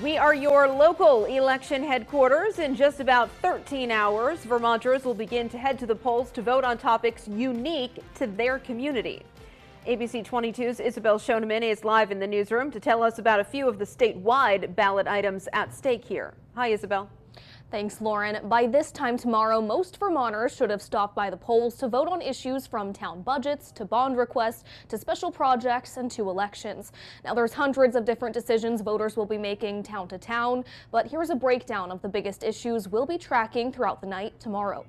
We are your local election headquarters. In just about 13 hours, Vermonters will begin to head to the polls to vote on topics unique to their community. ABC 22's Isabel Schoeneman is live in the newsroom to tell us about a few of the statewide ballot items at stake here. Hi, Isabel. Thanks, Lauren. By this time tomorrow, most Vermonters should have stopped by the polls to vote on issues from town budgets to bond requests to special projects and to elections. Now, there's hundreds of different decisions voters will be making town to town, but here's a breakdown of the biggest issues we'll be tracking throughout the night tomorrow.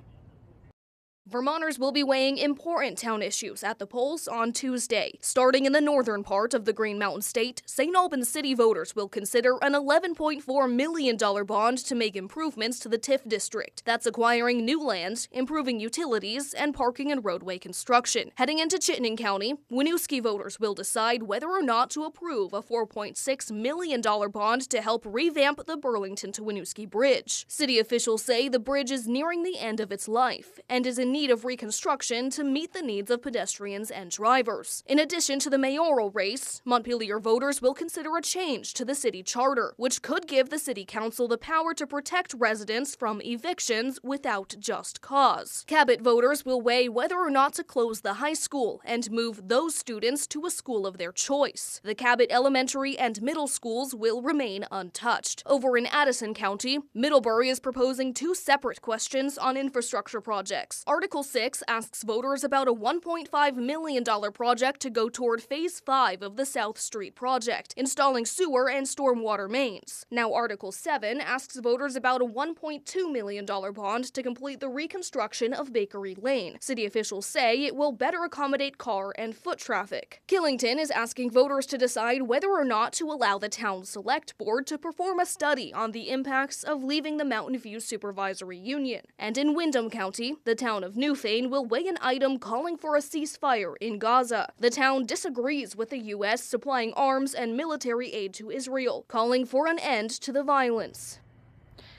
Vermonters will be weighing important town issues at the polls on Tuesday. Starting in the northern part of the Green Mountain State, St. Albans City voters will consider an $11.4 million bond to make improvements to the TIF district. That's acquiring new land, improving utilities, and parking and roadway construction. Heading into Chittenden County, Winooski voters will decide whether or not to approve a $4.6 million bond to help revamp the Burlington to Winooski Bridge. City officials say the bridge is nearing the end of its life and is in need of reconstruction to meet the needs of pedestrians and drivers. In addition to the mayoral race, Montpelier voters will consider a change to the city charter, which could give the city council the power to protect residents from evictions without just cause. Cabot voters will weigh whether or not to close the high school and move those students to a school of their choice. The Cabot elementary and middle schools will remain untouched. Over in Addison County, Middlebury is proposing two separate questions on infrastructure projects. Article 6 asks voters about a $1.5 million project to go toward Phase 5 of the South Street project, installing sewer and stormwater mains. Now, Article 7 asks voters about a $1.2 million bond to complete the reconstruction of Bakery Lane. City officials say it will better accommodate car and foot traffic. Killington is asking voters to decide whether or not to allow the town select board to perform a study on the impacts of leaving the Mountain View Supervisory Union. And in Windham County, the town of Newfane will weigh an item calling for a ceasefire in Gaza. The town disagrees with the U.S. supplying arms and military aid to Israel, calling for an end to the violence.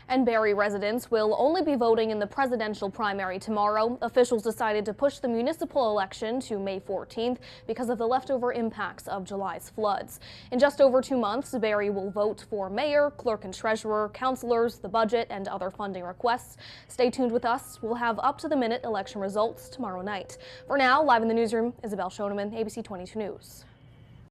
And Barre residents will only be voting in the presidential primary tomorrow. Officials decided to push the municipal election to May 14th because of the leftover impacts of July's floods. In just over 2 months, Barre will vote for mayor, clerk and treasurer, councilors, the budget, and other funding requests. Stay tuned with us. We'll have up-to-the-minute election results tomorrow night. For now, live in the newsroom, Isabel Schoeneman, ABC 22 News.